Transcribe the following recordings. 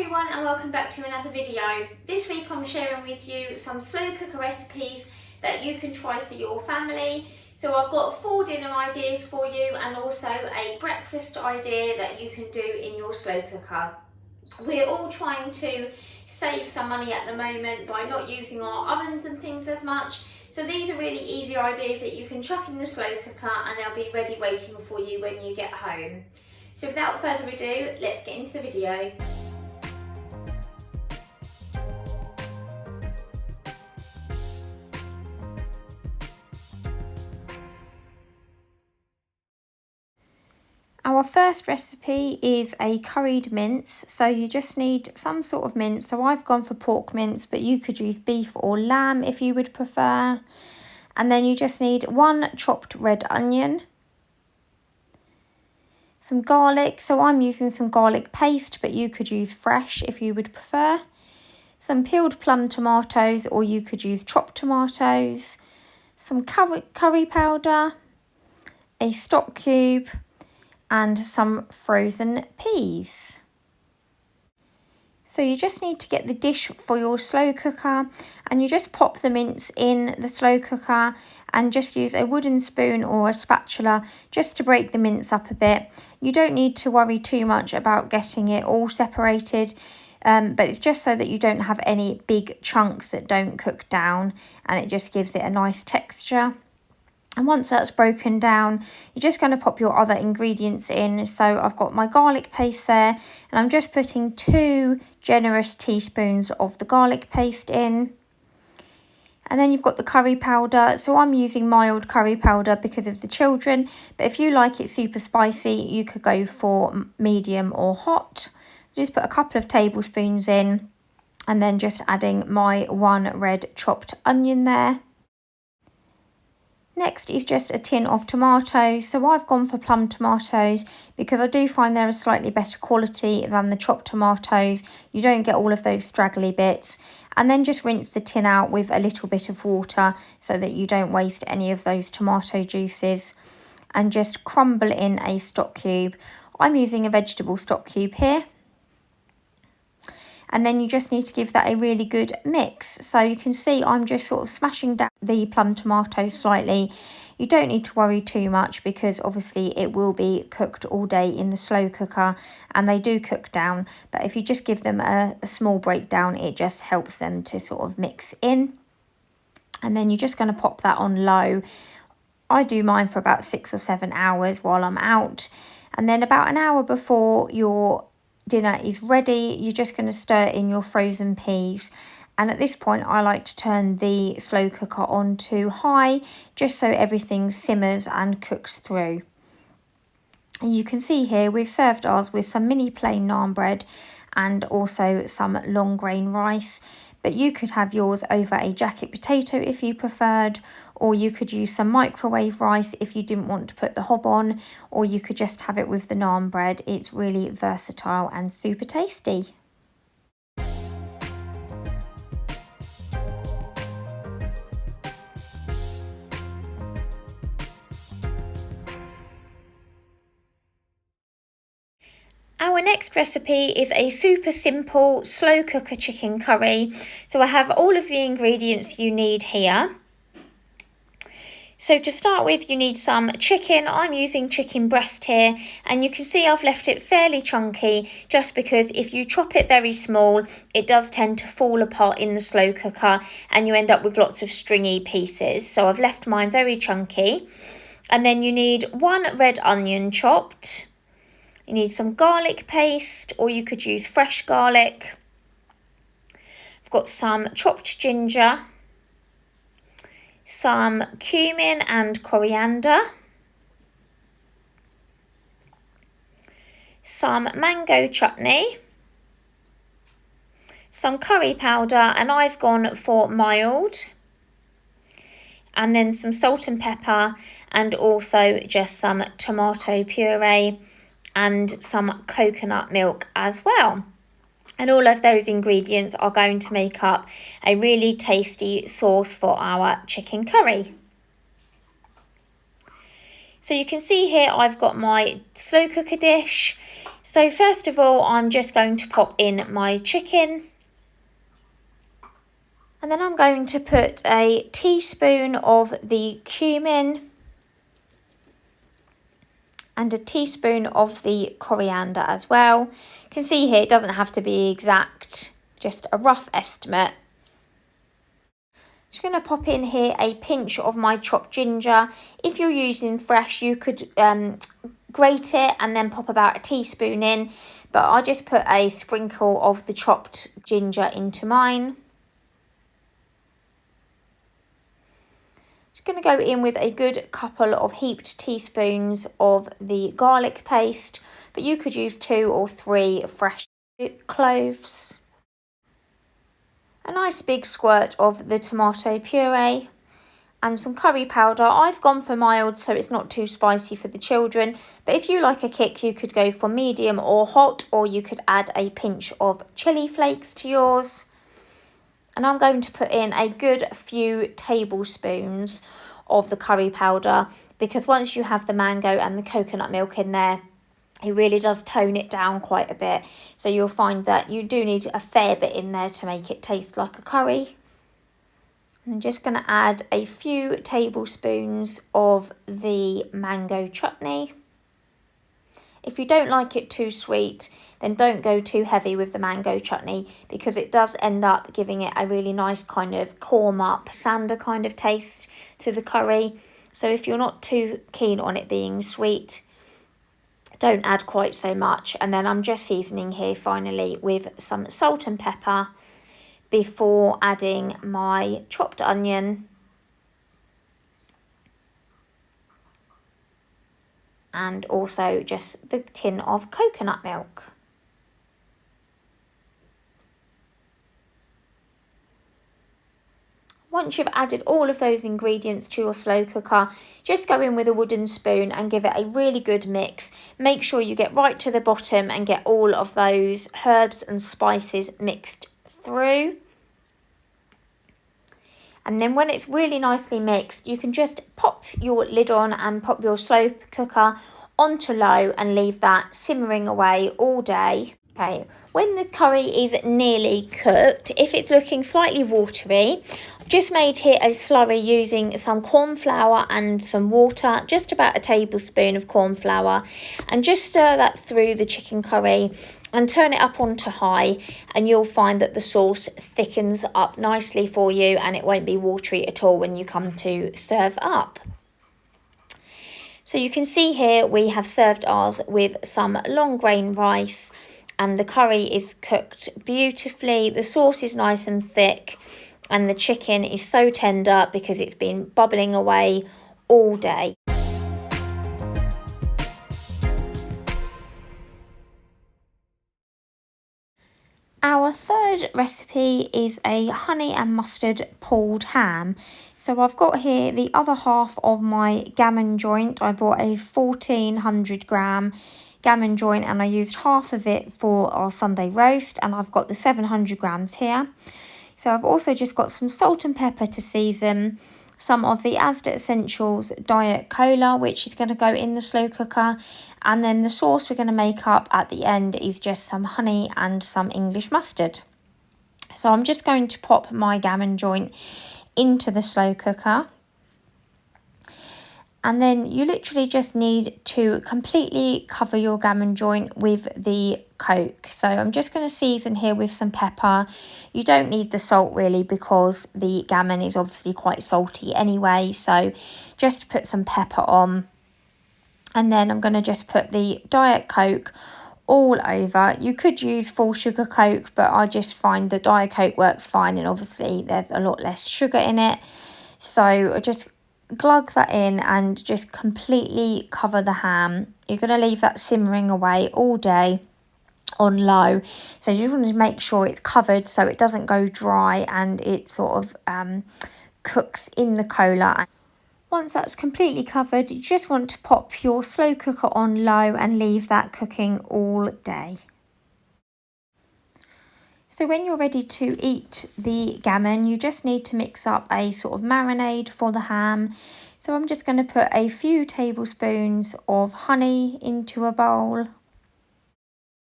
everyone and welcome back to another video. This week I'm sharing with you some slow cooker recipes that you can try for your family. So I've got 4 dinner ideas for you and also a breakfast idea that you can do in your slow cooker. We're all trying to save some money at the moment by not using our ovens and things as much. So these are really easy ideas that you can chuck in the slow cooker and they'll be ready waiting for you when you get home. So without further ado, let's get into the video. Our first recipe is a curried mince, so you just need some sort of mince. So I've gone for pork mince, but you could use beef or lamb if you would prefer. And then you just need 1 chopped red onion, some garlic, so I'm using some garlic paste, but you could use fresh if you would prefer. Some peeled plum tomatoes, or you could use chopped tomatoes. Some curry powder, a stock cube, and some frozen peas. So you just need to get the dish for your slow cooker and you just pop the mince in the slow cooker and just use a wooden spoon or a spatula just to break the mince up a bit. You don't need to worry too much about getting it all separated, but it's just so that you don't have any big chunks that don't cook down, and it just gives it a nice texture. And once that's broken down, you're just going to pop your other ingredients in. So I've got my garlic paste there, and I'm just putting 2 generous teaspoons of the garlic paste in. And then you've got the curry powder. So I'm using mild curry powder because of the children, but if you like it super spicy, you could go for medium or hot. Just put a couple of tablespoons in, and then just adding my 1 red chopped onion there. Next is just a tin of tomatoes. So I've gone for plum tomatoes because I do find they're a slightly better quality than the chopped tomatoes. You don't get all of those straggly bits. And then just rinse the tin out with a little bit of water so that you don't waste any of those tomato juices. And just crumble in a stock cube. I'm using a vegetable stock cube here. And then you just need to give that a really good mix. So you can see I'm just sort of smashing down the plum tomatoes slightly. You don't need to worry too much because obviously it will be cooked all day in the slow cooker and they do cook down. But if you just give them a small breakdown, it just helps them to sort of mix in. And then you're just going to pop that on low. I do mine for about 6 or 7 hours while I'm out. And then about an hour before your dinner is ready, you're just going to stir in your frozen peas. And at this point I like to turn the slow cooker on to high just so everything simmers and cooks through. And you can see here we've served ours with some mini plain naan bread and also some long grain rice, but you could have yours over a jacket potato if you preferred, or you could use some microwave rice if you didn't want to put the hob on, or you could just have it with the naan bread. It's really versatile and super tasty. Our next recipe is a super simple slow cooker chicken curry. So I have all of the ingredients you need here. So to start with, you need some chicken. I'm using chicken breast here, and you can see I've left it fairly chunky just because if you chop it very small, it does tend to fall apart in the slow cooker and you end up with lots of stringy pieces. So I've left mine very chunky. And then you need 1 red onion chopped. You need some garlic paste, or you could use fresh garlic. I've got some chopped ginger, some cumin and coriander, some mango chutney, some curry powder, and I've gone for mild, and then some salt and pepper, and also just some tomato puree and some coconut milk as well. And all of those ingredients are going to make up a really tasty sauce for our chicken curry. So you can see here I've got my slow cooker dish. So first of all, I'm just going to pop in my chicken. And then I'm going to put a teaspoon of the cumin and a teaspoon of the coriander as well. You can see here it doesn't have to be exact, just a rough estimate. Just going to pop in here a pinch of my chopped ginger. If you're using fresh, you could grate it and then pop about a teaspoon in, but I just put a sprinkle of the chopped ginger into mine. Just going to go in with a good couple of heaped teaspoons of the garlic paste, but you could use 2 or 3 fresh cloves. A nice big squirt of the tomato puree and some curry powder. I've gone for mild so it's not too spicy for the children, but if you like a kick you could go for medium or hot, or you could add a pinch of chili flakes to yours. And I'm going to put in a good few tablespoons of the curry powder, because once you have the mango and the coconut milk in there, it really does tone it down quite a bit. So you'll find that you do need a fair bit in there to make it taste like a curry. I'm just going to add a few tablespoons of the mango chutney. If you don't like it too sweet, then don't go too heavy with the mango chutney, because it does end up giving it a really nice kind of korma pasander kind of taste to the curry. So if you're not too keen on it being sweet, don't add quite so much. And then I'm just seasoning here finally with some salt and pepper before adding my chopped onion and also just the tin of coconut milk. Once you've added all of those ingredients to your slow cooker, just go in with a wooden spoon and give it a really good mix. Make sure you get right to the bottom and get all of those herbs and spices mixed through. And then when it's really nicely mixed, you can just pop your lid on and pop your slow cooker onto low and leave that simmering away all day. Okay, when the curry is nearly cooked, if it's looking slightly watery, I've just made here a slurry using some corn flour and some water, just about a tablespoon of corn flour, and just stir that through the chicken curry and turn it up onto high, and you'll find that the sauce thickens up nicely for you and it won't be watery at all when you come to serve up. So you can see here we have served ours with some long grain rice, and the curry is cooked beautifully. The sauce is nice and thick and the chicken is so tender because it's been bubbling away all day. Our third recipe is a honey and mustard pulled ham. So I've got here the other half of my gammon joint. I bought a 1400 gram gammon joint and I used half of it for our Sunday roast, and I've got the 700 grams here. So I've also just got some salt and pepper to season, some of the Asda Essentials Diet Cola, which is going to go in the slow cooker, and then the sauce we're going to make up at the end is just some honey and some English mustard. So I'm just going to pop my gammon joint into the slow cooker. And then you literally just need to completely cover your gammon joint with the Coke. So I'm just going to season here with some pepper. You don't need the salt really, because the gammon is obviously quite salty anyway. So just put some pepper on. And then I'm going to just put the Diet Coke all over. You could use full sugar Coke, but I just find the Diet Coke works fine, and obviously there's a lot less sugar in it. So just glug that in and just completely cover the ham. You're going to leave that simmering away all day on low. So you just want to make sure it's covered so it doesn't go dry and it sort of cooks in the cola. Once that's completely covered, you just want to pop your slow cooker on low and leave that cooking all day. So when you're ready to eat the gammon, you just need to mix up a sort of marinade for the ham. So I'm just going to put a few tablespoons of honey into a bowl.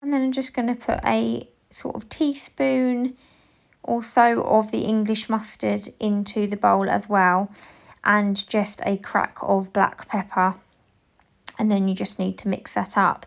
And then I'm just going to put a sort of teaspoon or so of the English mustard into the bowl as well. And just a crack of black pepper. And then you just need to mix that up.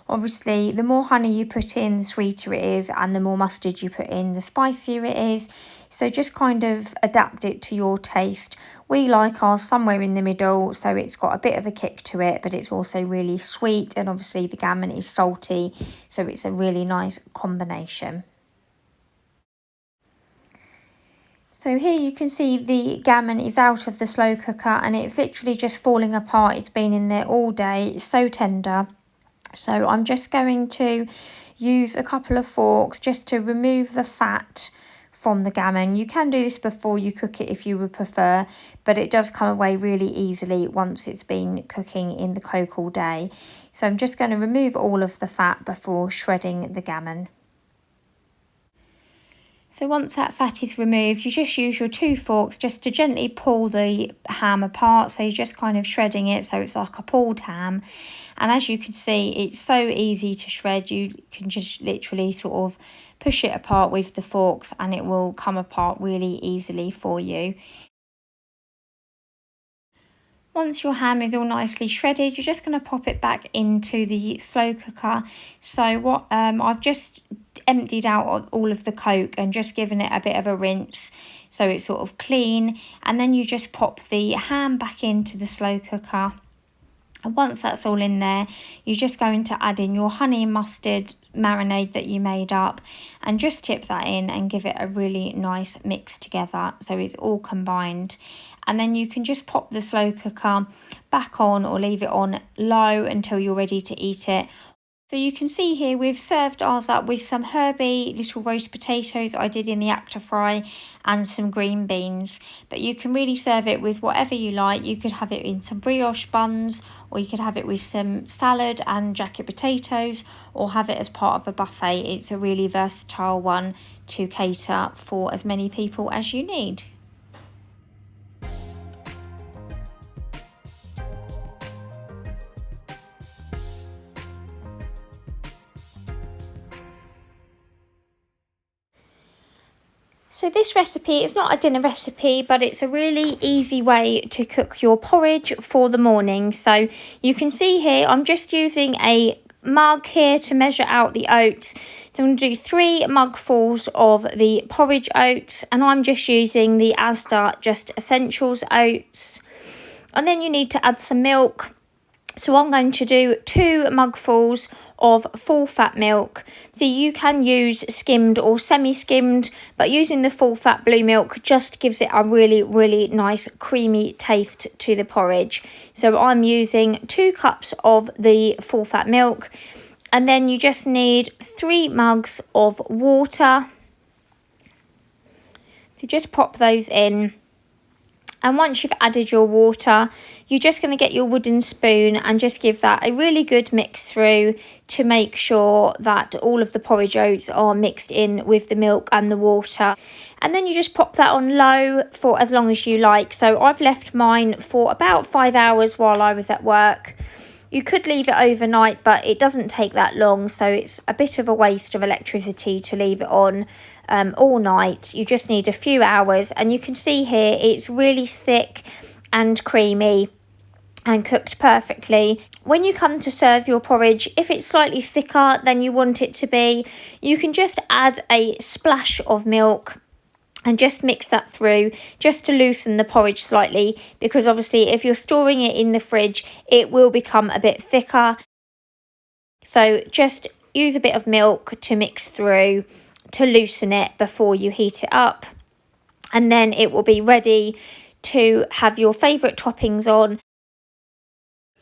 Obviously, the more honey you put in, the sweeter it is, and the more mustard you put in, the spicier it is. So just kind of adapt it to your taste. We like ours somewhere in the middle, so it's got a bit of a kick to it, but it's also really sweet, and obviously the gammon is salty, so it's a really nice combination. So here you can see the gammon is out of the slow cooker and it's literally just falling apart. It's been in there all day. It's so tender. So I'm just going to use a couple of forks just to remove the fat from the gammon. You can do this before you cook it if you would prefer, but it does come away really easily once it's been cooking in the coke all day. So I'm just going to remove all of the fat before shredding the gammon. So once that fat is removed, you just use your 2 forks just to gently pull the ham apart. So you're just kind of shredding it so it's like a pulled ham. And as you can see, it's so easy to shred. You can just literally sort of push it apart with the forks and it will come apart really easily for you. Once your ham is all nicely shredded, you're just going to pop it back into the slow cooker. So what I've just emptied out all of the coke and just given it a bit of a rinse so it's sort of clean, and then you just pop the ham back into the slow cooker. And once that's all in there, you're just going to add in your honey and mustard marinade that you made up and just tip that in and give it a really nice mix together so it's all combined. And then you can just pop the slow cooker back on or leave it on low until you're ready to eat it. So you can see here we've served ours up with some herby little roast potatoes I did in the actor fry and some green beans. But you can really serve it with whatever you like. You could have it in some brioche buns, or you could have it with some salad and jacket potatoes, or have it as part of a buffet. It's a really versatile one to cater for as many people as you need. So this recipe is not a dinner recipe, but it's a really easy way to cook your porridge for the morning. So you can see here, I'm just using a mug here to measure out the oats. So I'm going to do 3 mugfuls of the porridge oats, and I'm just using the Asda Just Essentials oats. And then you need to add some milk. So I'm going to do 2 mugfuls of full fat milk. So you can use skimmed or semi-skimmed, but using the full fat blue milk just gives it a really nice creamy taste to the porridge. So I'm using 2 cups of the full fat milk, and then you just need 3 mugs of water. So just pop those in. And once you've added your water, you're just going to get your wooden spoon and just give that a really good mix through to make sure that all of the porridge oats are mixed in with the milk and the water. And then you just pop that on low for as long as you like. So I've left mine for about 5 hours while I was at work. You could leave it overnight, but it doesn't take that long, so it's a bit of a waste of electricity to leave it on all night. You just need a few hours, and you can see here it's really thick and creamy and cooked perfectly. When you come to serve your porridge, if it's slightly thicker than you want it to be, you can just add a splash of milk and just mix that through just to loosen the porridge slightly, because obviously if you're storing it in the fridge, it will become a bit thicker. So just use a bit of milk to mix through to loosen it before you heat it up. And then it will be ready to have your favourite toppings on.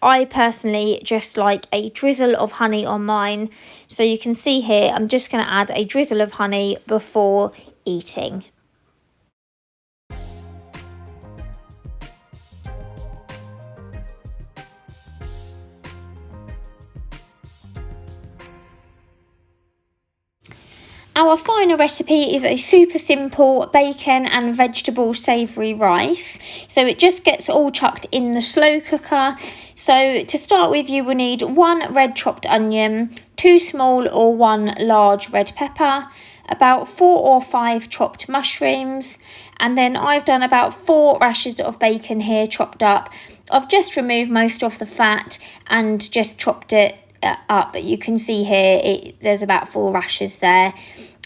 I personally just like a drizzle of honey on mine. So you can see here, I'm just going to add a drizzle of honey before eating. Our final recipe is a super simple bacon and vegetable savoury rice. So it just gets all chucked in the slow cooker. So to start with, you will need 1 red chopped onion, 2 small or 1 large red pepper, about 4 or 5 chopped mushrooms, and then I've done about 4 rashers of bacon here chopped up. I've just removed most of the fat and just chopped it up, but you can see here there's about 4 rashers there.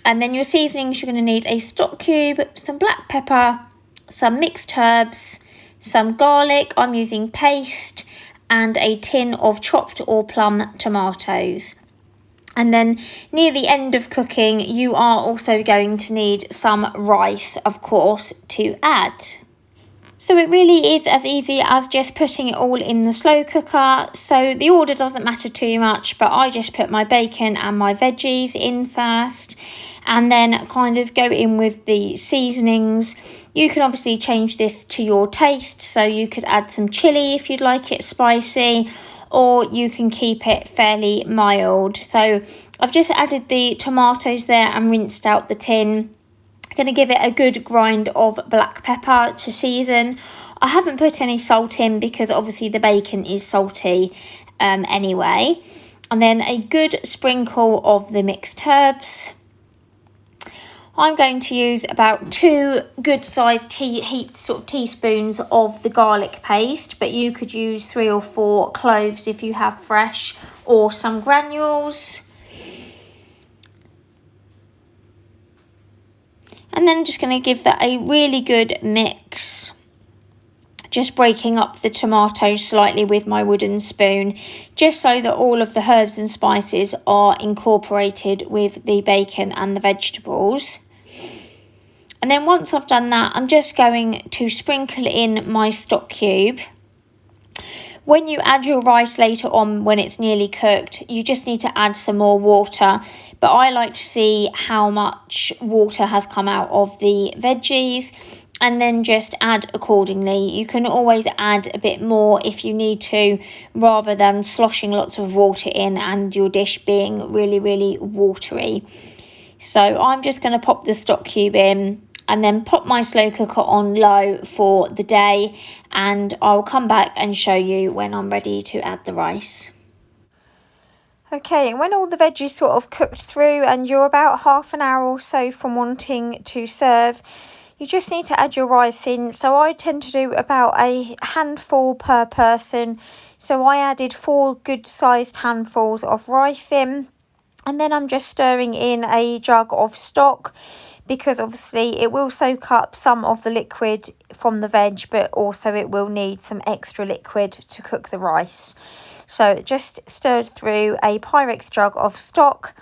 And then your seasonings, you're going to need a stock cube, some black pepper, some mixed herbs, some garlic, I'm using paste, and a tin of chopped or plum tomatoes. And then near the end of cooking, you are also going to need some rice, of course, to add. So it really is as easy as just putting it all in the slow cooker. So the order doesn't matter too much, but I just put my bacon and my veggies in first and then kind of go in with the seasonings. You can obviously change this to your taste. So you could add some chili if you'd like it spicy, or you can keep it fairly mild. So I've just added the tomatoes there and rinsed out the tin. Going to give it a good grind of black pepper to season. I haven't put any salt in because obviously the bacon is salty anyway. And then a good sprinkle of the mixed herbs. I'm going to use about 2 good sized heaped sort of teaspoons of the garlic paste, but you could use 3 or 4 cloves if you have fresh, or some granules. And then just going to give that a really good mix. Just breaking up the tomatoes slightly with my wooden spoon, just so that all of the herbs and spices are incorporated with the bacon and the vegetables. And then once I've done that, I'm just going to sprinkle in my stock cube. When you add your rice later on, when it's nearly cooked, you just need to add some more water. But I like to see how much water has come out of the veggies and then just add accordingly. You can always add a bit more if you need to, rather than sloshing lots of water in and your dish being really, really watery. So I'm just going to pop the stock cube in and then pop my slow cooker on low for the day, and I'll come back and show you when I'm ready to add the rice. Okay, and when all the veggies sort of cooked through and you're about half an hour or so from wanting to serve, you just need to add your rice in. So I tend to do about a handful per person. So I added 4 good sized handfuls of rice in, and then I'm just stirring in a jug of stock, because obviously it will soak up some of the liquid from the veg, but also it will need some extra liquid to cook the rice. So just stirred through a Pyrex jug of stock,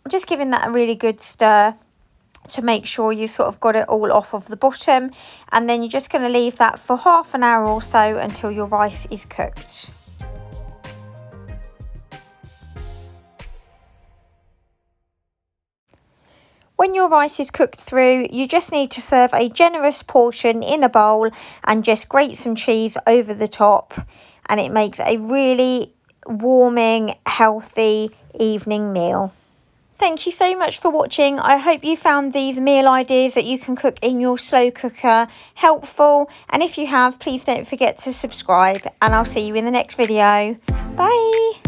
just giving that a really good stir to make sure you sort of got it all off of the bottom. And then you're just going to leave that for half an hour or so until your rice is cooked. When your rice is cooked through, you just need to serve a generous portion in a bowl and just grate some cheese over the top. And it makes a really warming, healthy evening meal. Thank you so much for watching. I hope you found these meal ideas that you can cook in your slow cooker helpful. And if you have, please don't forget to subscribe. And I'll see you in the next video. Bye.